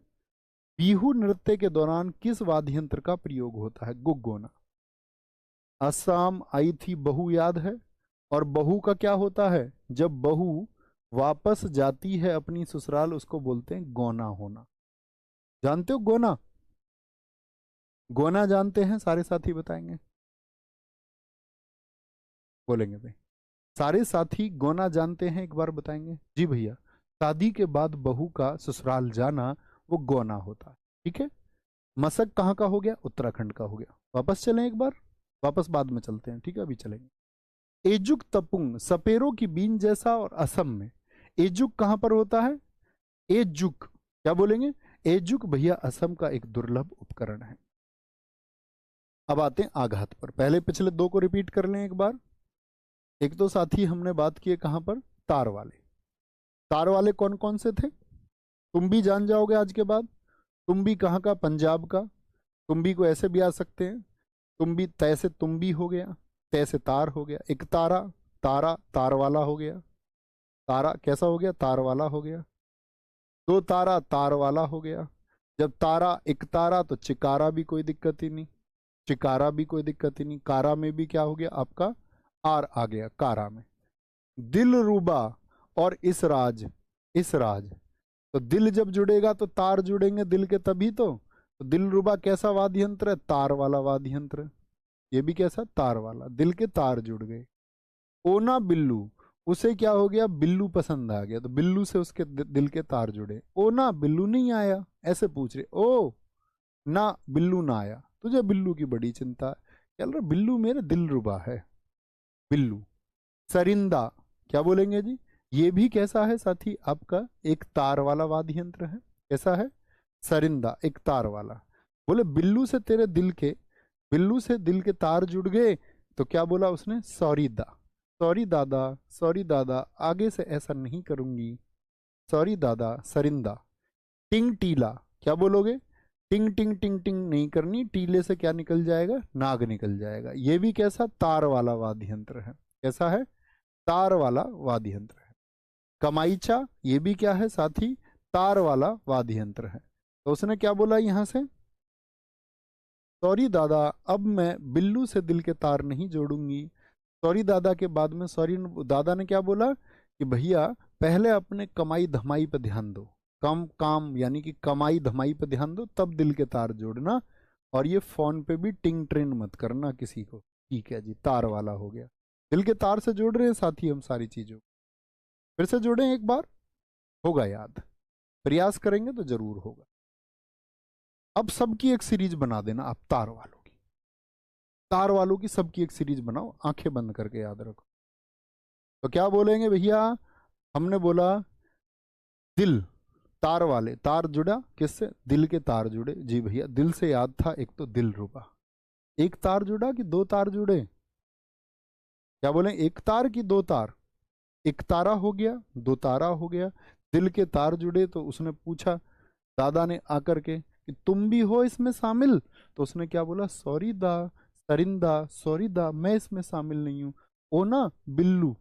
बिहू नृत्य के दौरान किस वाद्य यंत्र का प्रयोग होता है? गोना। असम आई थी बहू, याद है? और बहू का क्या होता है? जब बहू वापस जाती है अपनी ससुराल, उसको बोलते हैं गोना होना। जानते हो गोना? गोना जानते हैं? सारे साथी बताएंगे, बोलेंगे भाई। सारे साथी गोना जानते हैं, एक बार बताएंगे। जी भैया, शादी के बाद बहू का ससुराल जाना वो गोना होता है। ठीक है। मशक कहाँ का हो गया? उत्तराखंड का हो गया। वापस चलें एक बार, वापस बाद में चलते हैं, ठीक है, अभी चलेंगे। एजुक तपुंग सपेरों की बीन जैसा, और असम में एजुक कहां पर होता है? एजुक, क्या बोलेंगे? एजुक भैया असम का एक दुर्लभ उपकरण है। अब आते हैं आघात पर। पहले पिछले दो को रिपीट कर लें एक बार। एक तो साथी हमने बात की है कहां पर? तार वाले। तार वाले कौन कौन से थे? तुम भी जान जाओगे आज के बाद। तुम भी कहाँ का? पंजाब का। तुम भी को ऐसे भी आ सकते हैं, तुम भी, तय से तुम भी हो गया, तय से तार हो गया। एक तारा, तारा तार वाला हो गया। तारा कैसा हो गया? तार वाला हो गया। दो तारा तार वाला हो गया। जब तारा एक तारा तो चिकारा भी कोई दिक्कत ही नहीं, चिकारा भी कोई दिक्कत ही नहीं। कारा में भी क्या हो गया आपका? आर आ गया कारा में। दिल रूबा और इस राज, तो दिल जब जुड़ेगा तो तार जुड़ेंगे दिल के, तभी तो दिल रुबा कैसा वाद्य यंत्र है? तार वाला वाद्य यंत्र। ये भी कैसा? तार वाला। दिल के तार जुड़ गए। ओना बिल्लू, उसे क्या हो गया? बिल्लू पसंद आ गया, तो बिल्लू से उसके दिल के तार जुड़े। ओना बिल्लू नहीं आया, ऐसे पूछ रहे। ओ ना बिल्लू ना आया, तुझे बिल्लू की बड़ी चिंता है। चल रहा, बिल्लू मेरे दिल रुबा है, बिल्लू। सरिंदा, क्या बोलेंगे जी? ये भी कैसा है साथी? आपका एक तार वाला वाद्य यंत्र है। कैसा है? सरिंदा, एक तार वाला। बोले बिल्लू से तेरे दिल के, बिल्लू से दिल के तार जुड़ गए, तो क्या बोला उसने? सॉरी दा, सॉरी दादा, सॉरी दादा, आगे से ऐसा नहीं करूंगी, सॉरी दादा। सरिंदा। टिंग टीला, क्या बोलोगे? टिंग टिंग टिंग टिंग नहीं करनी, टीले से क्या निकल जाएगा? नाग निकल जाएगा। ये भी कैसा? तार वाला वाद्य यंत्र है। कैसा है? तार वाला वाद्य यंत्र है। कमाईचा, ये भी क्या है साथी? तार वाला वाद्य यंत्र है। तो उसने क्या बोला यहां से? सॉरी दादा, अब मैं बिल्लू से दिल के तार नहीं जोड़ूंगी। सॉरी दादा के बाद में सॉरी दादा ने क्या बोला कि भैया पहले अपने कमाई धमाई पे ध्यान दो, कम काम यानी कि कमाई धमाई पे ध्यान दो, तब दिल के तार जोड़ना। और ये फोन पे भी टिंग ट्रेन मत करना किसी को। ठीक है जी, तार वाला हो गया। दिल के तार से जोड़ रहे हैं साथी हम सारी चीजों। फिर से जोड़ें एक बार, होगा याद, प्रयास करेंगे तो जरूर होगा। अब सबकी एक सीरीज बना देना आप, तार वालों की, तार वालों की सबकी एक सीरीज बनाओ, आंखें बंद करके याद रखो। तो क्या बोलेंगे भैया? हमने बोला दिल, तार वाले, तार जुड़ा किससे? दिल के तार जुड़े। जी भैया, दिल से याद था, एक तो दिल रुबा। एक तार जुड़ा कि दो तार जुड़े? क्या बोले? एक तार की दो तार? एक तारा हो गया, दो तारा हो गया। दिल के तार जुड़े, तो उसने पूछा दादा ने आकर के कि तुम भी हो इसमें शामिल? तो उसने क्या बोला? सॉरी दा, सरिंदा, सॉरी दा, मैं इसमें शामिल नहीं हूं। ओना बिल्लू,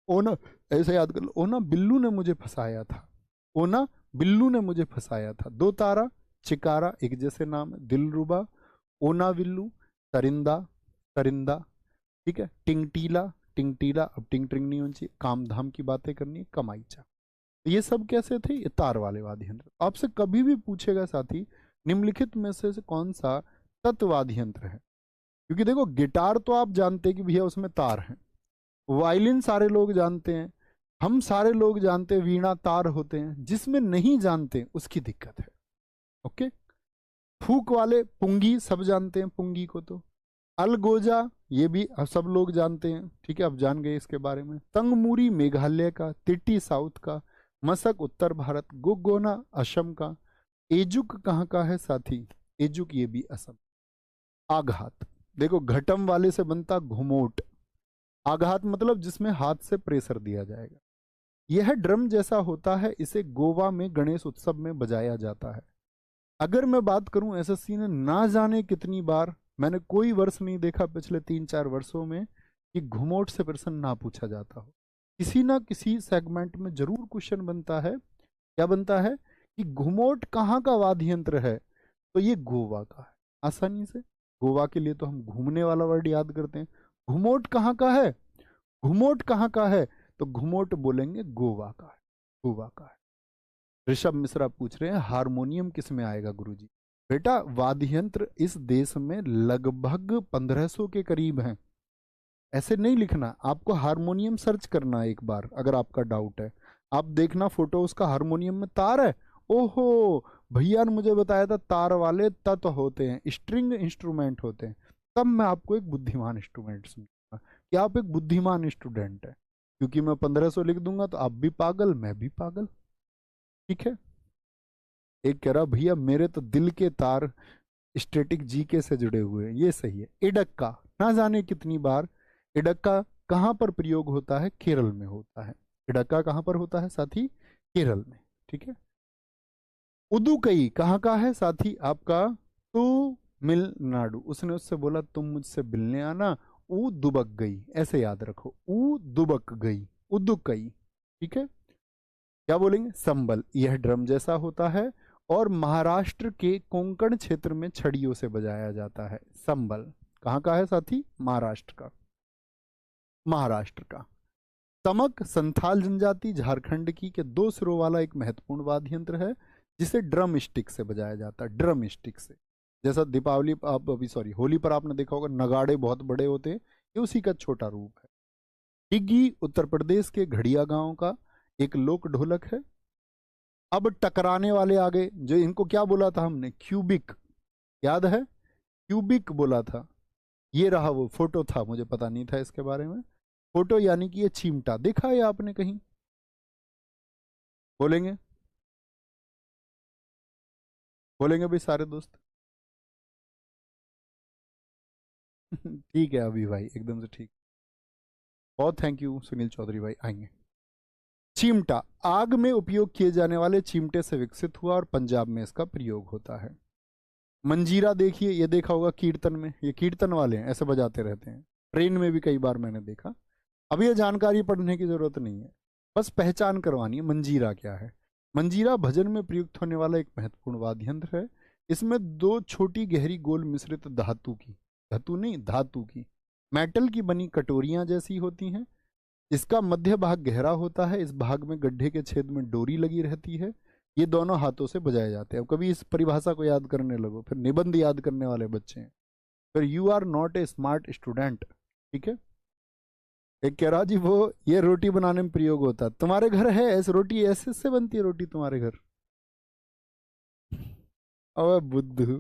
ओना, ऐसे याद कर लो, ओना बिल्लू ने मुझे फंसाया था, ओना बिल्लू ने मुझे फंसाया था। दो तारा, चिकारा, एक जैसे नाम है, दिलरुबा, ओना बिल्लू, सरिंदा, सरिंदा। ठीक है। टिंगटीला, टिंगटीला, अब टिंग ट्रिंग नहीं होनी चाहिए, काम धाम की बातें करनी है, कमाईचा। ये सब कैसे थे? ये तार वाले वाद्य यंत्र। आपसे कभी भी पूछेगा साथी निम्नलिखित में से कौन सा तत्वाद्य यंत्र है? क्योंकि देखो गिटार तो आप जानते हैं कि भैया उसमें तार हैं, वायलिन सारे लोग जानते हैं, हम सारे लोग जानते हैं वीणा तार होते हैं, जिसमें नहीं जानते उसकी दिक्कत है। ओके। फूक वाले पुंगी सब जानते हैं, पुंगी को तो। अलगोजा ये भी सब लोग जानते हैं, ठीक है, अब जान गए इसके बारे में। तंगमूरी मेघालय का, तिट्टी साउथ का, मसक उत्तर भारत, गोगोना असम का। एजुक कहाँ का है साथी? एजुक ये भी असम। आघात, देखो घटम वाले से बनता घुमोट। आघात मतलब जिसमें हाथ से प्रेशर दिया जाएगा। यह ड्रम जैसा होता है, इसे गोवा में गणेश उत्सव में बजाया जाता है। अगर मैं बात करूं एसएससी ने ना जाने कितनी बार, मैंने कोई वर्ष नहीं देखा पिछले 3-4 वर्षों में कि घुमोट से प्रश्न ना पूछा जाता हो। किसी ना किसी सेगमेंट में जरूर क्वेश्चन बनता है। क्या बनता है कि घुमोट कहाँ का वाद्य यंत्र है, तो ये गोवा का है। आसानी से गोवा के लिए तो हम घूमने वाला वर्ड याद करते हैं। घुमोट कहाँ का है, घुमोट कहाँ का है, तो घुमोट बोलेंगे गोवा का है, गोवा का है। ऋषभ मिश्रा पूछ रहे हैं हारमोनियम किस में आएगा गुरुजी। बेटा वाद्य यंत्र इस देश में लगभग 1500 के करीब हैं। ऐसे नहीं लिखना, आपको हारमोनियम सर्च करना है एक बार अगर आपका डाउट है। आप देखना फोटो उसका, हारमोनियम में तार है। ओहो, भैया ने मुझे बताया था तार वाले तत्व होते हैं, स्ट्रिंग इंस्ट्रूमेंट होते हैं। तब मैं आपको एक बुद्धिमान इंस्ट्रूमेंट समझूंगा कि आप एक बुद्धिमान स्टूडेंट है। क्योंकि मैं 1500 लिख दूंगा तो आप भी पागल, मैं भी पागल। ठीक है। एक कह रहा भैया मेरे तो दिल के तार स्टैटिक जीके से जुड़े हुए हैं, ये सही है। इडक्का ना जाने कितनी बार, इडक्का कहाँ पर प्रयोग होता है, केरल में होता है। इडक्का कहाँ पर होता है साथी, केरल में। ठीक है। उदुकई कहाँ का है साथी आपका, तमिलनाडु। उसने उससे बोला तुम मुझसे मिलने आना, ऊ दुबक गई, ऐसे याद रखो, ऊ दुबक गई, उदुकई। ठीक है। क्या बोलेंगे, संबल, यह ड्रम जैसा होता है और महाराष्ट्र के कोंकण क्षेत्र में छड़ियों से बजाया जाता है। संबल कहाँ का है साथी, महाराष्ट्र का, महाराष्ट्र का। तमक संथाल जनजाति झारखंड की के 2 सिरों वाला एक महत्वपूर्ण वाद्य यंत्र है जिसे ड्रम स्टिक से बजाया जाता है, ड्रम स्टिक से। जैसा दीपावली आप अभी सॉरी होली पर आपने देखा होगा नगाड़े बहुत बड़े होते हैं, ये उसी का छोटा रूप है। डिग्गी उत्तर प्रदेश के घड़िया गांव का एक लोक ढोलक है। अब टकराने वाले आगे, जो इनको क्या बोला था हमने, क्यूबिक, याद है, क्यूबिक बोला था। ये रहा वो फोटो था, मुझे पता नहीं था इसके बारे में। फोटो यानी कि ये चिमटा देखा है आपने कहीं, बोलेंगे, बोलेंगे भाई सारे दोस्त। ठीक है अभी भाई, एकदम से ठीक। बहुत थैंक यू सुनील चौधरी भाई, आएंगे। चिमटा आग में उपयोग किए जाने वाले चिमटे से विकसित हुआ और पंजाब में इसका प्रयोग होता है। मंजीरा देखिए, ये देखा होगा कीर्तन में, ये कीर्तन वाले हैं ऐसे बजाते रहते हैं, ट्रेन में भी कई बार मैंने देखा। अब ये जानकारी पढ़ने की जरूरत नहीं है, बस पहचान करवानी है मंजीरा क्या है। मंजीरा भजन में प्रयुक्त होने वाला एक महत्वपूर्ण वाद्य यंत्र है। इसमें 2 छोटी गहरी गोल मिश्रित धातु की, धातु नहीं धातु की, मेटल की बनी कटोरियां जैसी होती हैं। इसका मध्य भाग गहरा होता है, इस भाग में गड्ढे के छेद में डोरी लगी रहती है। ये दोनों हाथों से बजाए जाते हैं। अब कभी इस परिभाषा को याद करने लगो, फिर निबंध याद करने वाले बच्चे हैं, फिर you are not a smart student. ठीक है। एक कह रहा जी वो ये रोटी बनाने में प्रयोग होता है, तुम्हारे घर है ऐसे रोटी, ऐसे से बनती है रोटी तुम्हारे घर। अबे बुद्धू,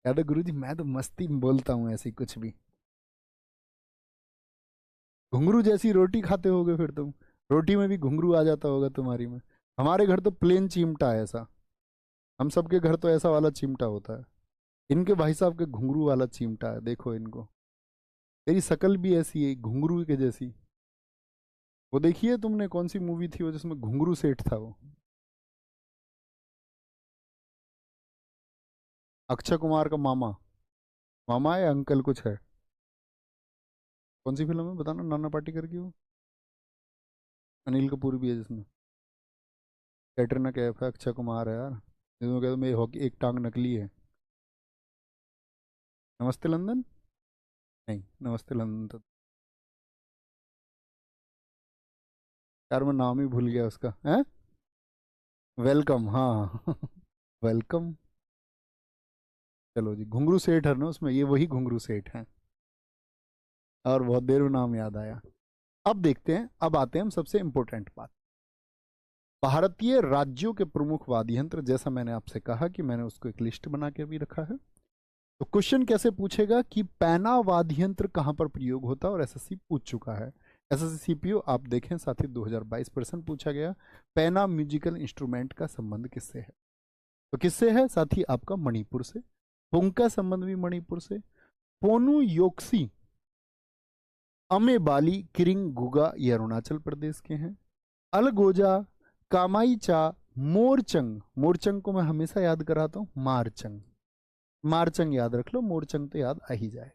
याद है गुरु जी मैं तो मस्ती में बोलता हूँ ऐसे ही कुछ भी। घुंघरू जैसी रोटी खाते होगे फिर तुम, रोटी में भी घुंघरू आ जाता होगा तुम्हारी में। हमारे घर तो प्लेन चिमटा है ऐसा, हम सबके घर तो ऐसा वाला चिमटा होता है। इनके भाई साहब के घुंघरू वाला चिमटा है, देखो इनको। तेरी शकल भी ऐसी है घुंघरू के जैसी। वो देखिए तुमने कौन सी मूवी थी वो जिसमें घुंघरू सेठ था वो, अक्षय कुमार का मामा, मामा या अंकल कुछ है। कौन सी फिल्म है बताना, नाना पाटेकर की वो, अनिल कपूर भी है जिसमें, कैटरीना कैफ है, अक्षय कुमार है यार, जिसमें कहते मेरी हॉकी एक टांग नकली है। नमस्ते लंदन, नहीं नमस्ते लंदन तो, यार मैं नाम ही भूल गया उसका है। वेलकम, हाँ वेलकम। चलो जी, घुंगरू सेठ है ना उसमें, ये वही घुंगरू सेठ हैं। और बहुत देर में नाम याद आया। अब देखते हैं, अब आते हैं हम सबसे इंपॉर्टेंट बात, भारतीय राज्यों के प्रमुख वाद्य यंत्र। जैसा मैंने आपसे कहा कि मैंने उसको एक लिस्ट बना के भी रखा है। तो क्वेश्चन कैसे पूछेगा कि पैना वाद्य यंत्र कहाँ पर प्रयोग होता है, और एसएससी पूछ चुका है। एसएससी सीपीओ आप देखें साथी 2022 प्रश्न पूछा गया, पैना म्यूजिकल इंस्ट्रूमेंट का संबंध किससे है। तो किससे है साथी, आपका मणिपुर से। पुंग का संबंध भी मणिपुर से। पोनु योक्सी अमेबाली किरिंग गुगा ये अरुणाचल प्रदेश के हैं। अलगोजा कामाईचा मोरचंग, मोरचंग को मैं हमेशा याद कराता हूं मारचंग, मारचंग याद रख लो, मोरचंग तो याद आ ही जाए।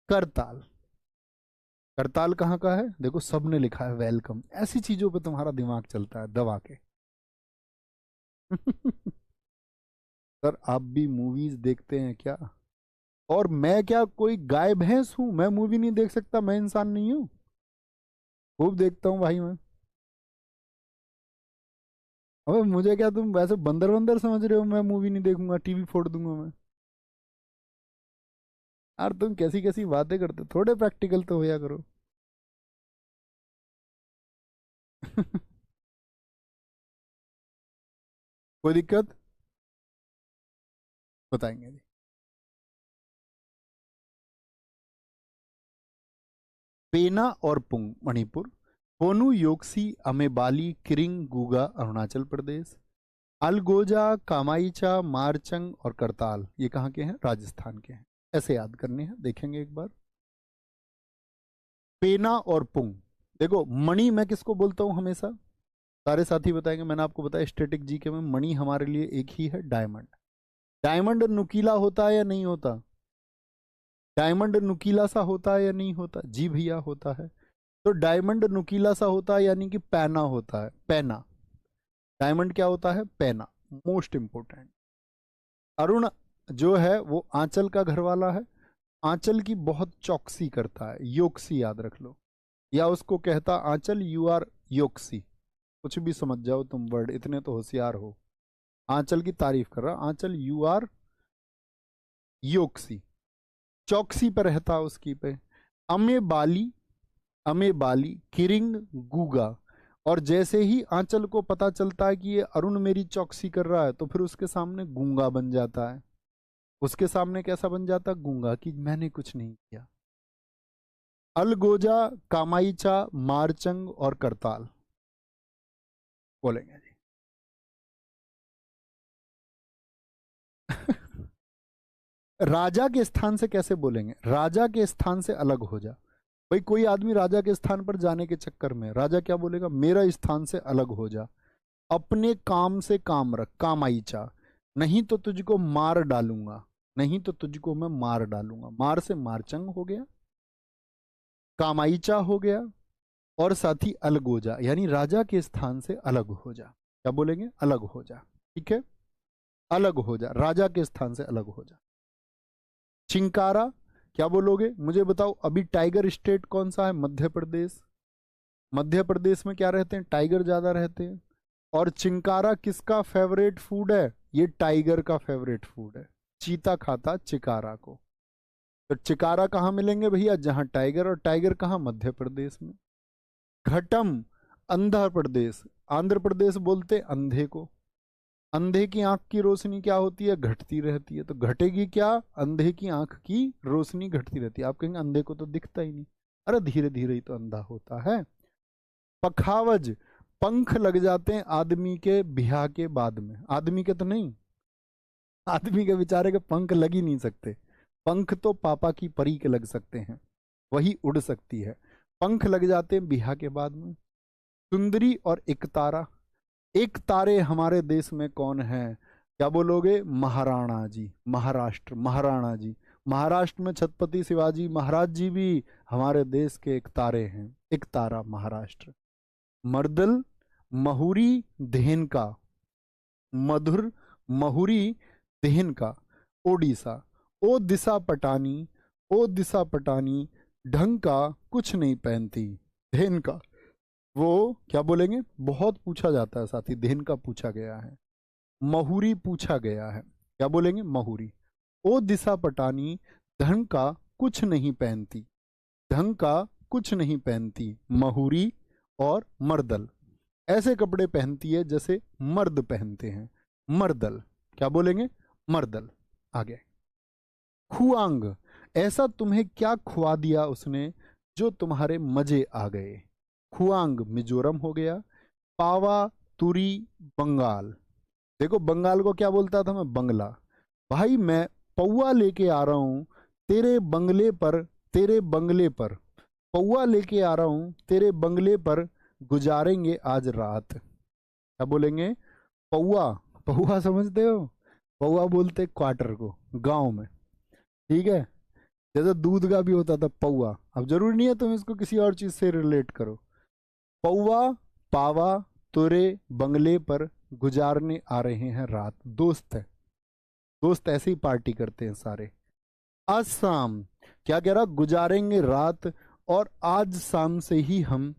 करताल, करताल कहाँ का है? देखो सब ने लिखा है वेलकम, ऐसी चीजों पे तुम्हारा दिमाग चलता है दबा के। सर आप भी मूवीज देखते हैं क्या? और मैं क्या कोई गाय भैंस हूं, मैं मूवी नहीं देख सकता? मैं इंसान नहीं हूं? खूब देखता हूँ भाई मैं। अबे मुझे क्या तुम वैसे बंदर बंदर समझ रहे हो? मैं मूवी नहीं देखूंगा, टीवी फोड़ दूंगा मैं? यार तुम कैसी कैसी बातें करते हो, थोड़े प्रैक्टिकल तो होया करो। कोई दिक्कत? बताएंगे जी। पेना और पुंग मणिपुर, पोनु योक्सी अमेबाली किरिंग गूगा अरुणाचल प्रदेश, अलगोजा कामाईचा मारचंग और करताल ये कहाँ के हैं? राजस्थान के हैं। ऐसे याद करने हैं, देखेंगे एक बार। पेना और पुंग, देखो मणि मैं किसको बोलता हूं हमेशा? सारे साथी बताएंगे, मैंने आपको बताया स्टैटिक जीके में मणि हमारे लिए एक ही है, डायमंड। डायमंड नुकीला होता है या नहीं होता? डायमंड नुकीला सा होता है या नहीं होता? जी भैया होता है। तो डायमंड नुकीला सा होता है यानी कि पैना होता है, पैना। डायमंड क्या होता है? पैना। Most important. अरुण जो है वो आंचल का घर वाला है, आंचल की बहुत चौकसी करता है, योक्सी याद रख लो, या उसको कहता आंचल यू आर योक्सी। कुछ भी समझ जाओ तुम वर्ड, इतने तो होशियार हो। आंचल की तारीफ कर रहा, आंचल यू आर योक्सी, चौकसी पर रहता उसकी पे। अमे बाली, अमे बाली किरिंग गूगा, और जैसे ही आंचल को पता चलता है कि ये अरुण मेरी चौकसी कर रहा है तो फिर उसके सामने गूंगा बन जाता है। उसके सामने कैसा बन जाता? गूंगा, कि मैंने कुछ नहीं किया। अलगोजा कामाईचा मारचंग और करताल बोलेंगे जी। राजा के स्थान से कैसे बोलेंगे? राजा के स्थान से अलग हो जा। भाई कोई आदमी राजा के स्थान पर जाने के चक्कर में, राजा क्या बोलेगा? मेरा स्थान से अलग हो जा, अपने काम से काम रख, कामाईचा, नहीं तो तुझको मार डालूंगा, नहीं तो तुझको मैं मार डालूंगा। मार से मारचंग हो गया, कामाईचा हो गया, और साथ ही अलगोजा यानी राजा के स्थान से अलग हो जा। क्या बोलेंगे? अलग हो जा, ठीक है? अलग हो जा, राजा के स्थान से अलग हो जा। चिंकारा क्या बोलोगे? मुझे बताओ, अभी टाइगर स्टेट कौन सा है? मध्य प्रदेश। मध्य प्रदेश में क्या रहते हैं? टाइगर ज्यादा रहते हैं। और चिंकारा किसका फेवरेट फूड है? ये टाइगर का फेवरेट फूड है, चीता खाता चिकारा को। तो चिकारा कहाँ मिलेंगे भैया? जहां टाइगर, और टाइगर कहाँ? मध्य प्रदेश में। घटम आंध्र प्रदेश, आंध्र प्रदेश बोलते अंधे को। अंधे की आंख की रोशनी क्या होती है? घटती रहती है। तो घटेगी क्या? अंधे की आंख की रोशनी घटती रहती है। आप कहेंगे अंधे को तो दिखता ही नहीं। अरे धीरे धीरे ही तो अंधा होता है। पखावज, पंख लग जाते हैं आदमी के ब्याह के बाद में। आदमी के तो नहीं, आदमी के बेचारे के पंख लग ही नहीं सकते। पंख तो पापा की परी के लग सकते हैं, वही उड़ सकती है। पंख लग जाते हैं ब्याह के बाद में। सुंदरी और एक तारा, एक तारे हमारे देश में कौन है? क्या बोलोगे? महाराणा जी, महाराष्ट्र, महाराणा जी। महाराष्ट्र में छत्रपति शिवाजी महाराज जी भी हमारे देश के एक तारे हैं, एक तारा महाराष्ट्र। मर्दल, महुरी, धेनका, मधुर, महुरी, धेनका, ओडिशा। ओ दिशा पटानी, ओ दिशा पटानी, ढंग का कुछ नहीं पहनती, धेनका। वो क्या बोलेंगे? बहुत पूछा जाता है साथी, धेन का पूछा गया है, महुरी पूछा गया है। क्या बोलेंगे? महुरी। ओ दिशा पटानी, ढंग का कुछ नहीं पहनती, ढंग का कुछ नहीं पहनती, महुरी और मर्दल, ऐसे कपड़े पहनती है जैसे मर्द पहनते हैं, मर्दल। क्या बोलेंगे? मर्दल। आगे, खुआंग, ऐसा तुम्हें क्या खुआ दिया उसने जो तुम्हारे मजे आ गए। खुआंग मिजोरम हो गया। पावा तुरी बंगाल, देखो बंगाल को क्या बोलता था मैं? बंगला। भाई मैं पौआ लेके आ रहा हूं तेरे बंगले पर, तेरे बंगले पर, पौआ लेके आ रहा हूं तेरे बंगले पर, गुजारेंगे आज रात। क्या बोलेंगे? पौआ, पौआ समझते हो? पौआ बोलते क्वार्टर को गांव में, ठीक है। जैसे दूध का भी होता था पौआ, अब जरूरी नहीं है तुम इसको किसी और चीज से रिलेट करो। पौआ, पावा, तुरे बंगले पर गुजारने आ रहे हैं रात। दोस्त है, दोस्त ऐसे ही पार्टी करते हैं सारे। आज शाम, क्या कह रहा, गुजारेंगे रात, और आज शाम से ही हम,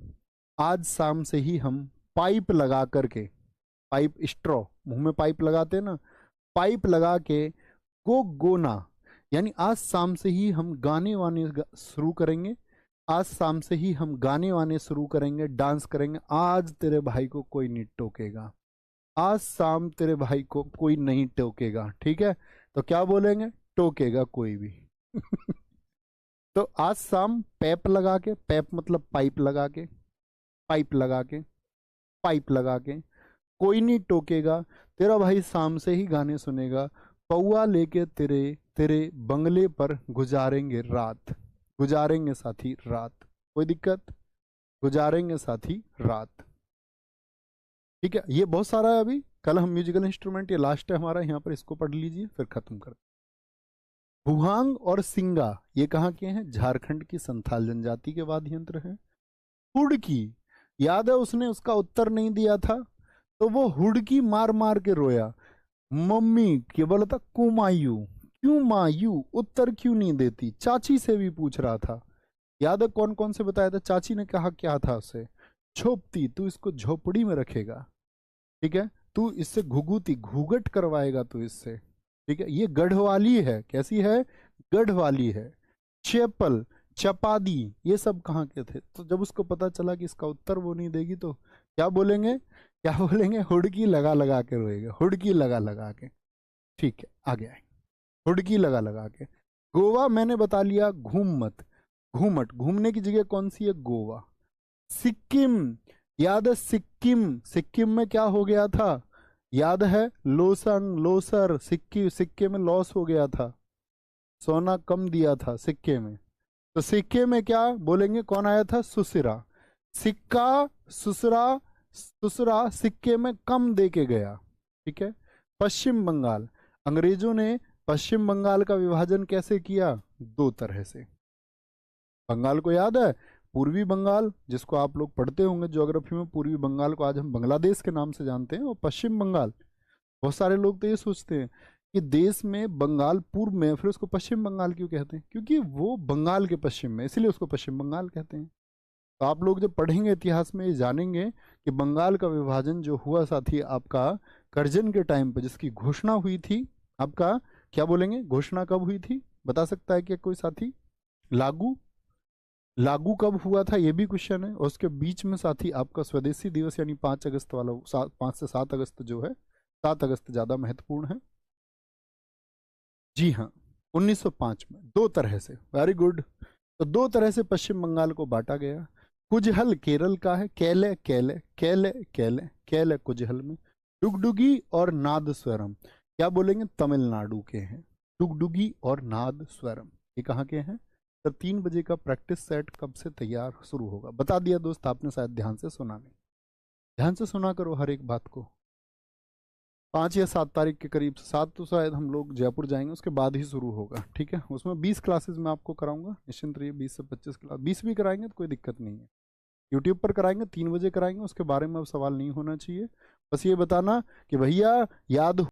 आज शाम से ही हम पाइप लगा करके, पाइप स्ट्रॉ, मुंह में पाइप लगाते हैं ना, पाइप लगा के गोना, यानी आज शाम से ही हम गाने वाने शुरू करेंगे, आज शाम से ही हम गाने वाने शुरू करेंगे, डांस करेंगे, आज तेरे भाई को कोई नहीं टोकेगा, आज शाम तेरे भाई को कोई नहीं टोकेगा, ठीक है। तो क्या बोलेंगे, टोकेगा कोई भी। तो आज शाम पैप लगा के, पैप मतलब पाइप लगा के, पाइप लगा के, पाइप लगा के, कोई नहीं टोकेगा, तेरा भाई शाम से ही गाने सुनेगा, पौआ लेके तेरे तेरे बंगले पर गुजारेंगे रात, गुजारेंगे साथी रात, कोई दिक्कत, गुजारेंगे साथी रात, ठीक है। ये बहुत सारा है, अभी कल हम म्यूजिकल इंस्ट्रूमेंट, ये लास्ट है हमारा, यहाँ पर इसको पढ़ लीजिए फिर खत्म कर। भुहांग और सिंगा ये कहाँ के हैं, झारखंड की संथाल जनजाति के वाद्य यंत्र हैं। हुडकी, याद है उसने उसका उत्तर नहीं दिया था, तो वो हुडकी मार मार के रोया, मम्मी के बोला था कुमायू, क्यों मायू उत्तर क्यों नहीं देती, चाची से भी पूछ रहा था। याद है कौन कौन से बताया था, चाची ने कहा क्या था उसे, झोपती, तू इसको झोपड़ी में रखेगा, ठीक है, तू इससे घुघुती, घूघट करवाएगा तू इससे, ठीक है। ये गढ़वाली है, कैसी है, गढ़वाली है। चेपल, चपादी, ये सब कहाँ के थे। तो जब उसको पता चला कि इसका उत्तर वो नहीं देगी, तो क्या बोलेंगे, क्या बोलेंगे, हुडकी लगा लगा के रोएगा, हुडकी लगा लगा के, ठीक है। आगे आए, हुडकी लगा लगा के। गोवा मैंने बता लिया, घूम मत, घूमट, घूमने की जगह कौन सी है, गोवा। सिक्किम, याद है सिक्किम, सिक्किम में क्या हो गया था, याद है, लोसंग, लोसर, सिक्की, सिक्के में लॉस हो गया था, सोना कम दिया था सिक्के में, तो सिक्के में क्या बोलेंगे, कौन आया था, सुसरा, सिक्का, सुसरा, सुसरा सिक्के में कम दे के गया, ठीक है। पश्चिम बंगाल, अंग्रेजों ने पश्चिम बंगाल का विभाजन कैसे किया, दो तरह से। बंगाल को याद है, पूर्वी बंगाल, जिसको आप लोग पढ़ते होंगे ज्योग्राफी में, पूर्वी बंगाल को आज हम बांग्लादेश के नाम से जानते हैं, और पश्चिम बंगाल, बहुत सारे लोग तो ये सोचते हैं कि देश में बंगाल पूर्व में, फिर उसको पश्चिम बंगाल क्यों कहते हैं, क्योंकि वो बंगाल के पश्चिम में, इसलिए उसको पश्चिम बंगाल कहते हैं। तो आप लोग जब पढ़ेंगे इतिहास में, ये जानेंगे कि बंगाल का विभाजन जो हुआ साथी आपका करजन के टाइम पर, जिसकी घोषणा हुई थी, आपका क्या बोलेंगे, घोषणा कब हुई थी, बता सकता है क्या कोई साथी, लागू, लागू कब हुआ था, ये भी क्वेश्चन है। और उसके बीच में साथी आपका स्वदेशी दिवस यानी 5 अगस्त वाला, 5 से 7 अगस्त जो है, 7 अगस्त ज़्यादा महत्वपूर्ण है। जी हाँ, 1905 में, दो तरह से, वेरी गुड। तो दो तरह से पश्चिम बंगाल को बांटा गया। कुजहल केरल का है, केले केले केले केले केले कुजहल में। डुगडुगी और नादस्वरम क्या बोलेंगे, तमिलनाडु के हैं, डुगडुगी और नादस्वरम, ये कहाँ के हैं। तो 3 बजे का प्रैक्टिस सेट कब से तैयार शुरू होगा, बता दिया दोस्त, आपने शायद ध्यान से सुना नहीं, ध्यान से सुना करो हर एक बात को। 5 या 7 तारीख के करीब, 7 तो शायद हम लोग जयपुर जाएंगे, उसके बाद ही शुरू होगा, ठीक है। उसमें 20 क्लासेस मैं आपको कराऊंगा, निश्चिंत रहिए, 20 से 25 क्लास, 20 भी कराएंगे तो कोई दिक्कत नहीं है। यूट्यूब पर कराएंगे, 3 बजे कराएंगे, उसके बारे में अब सवाल नहीं होना चाहिए। बस ये बताना कि भैया याद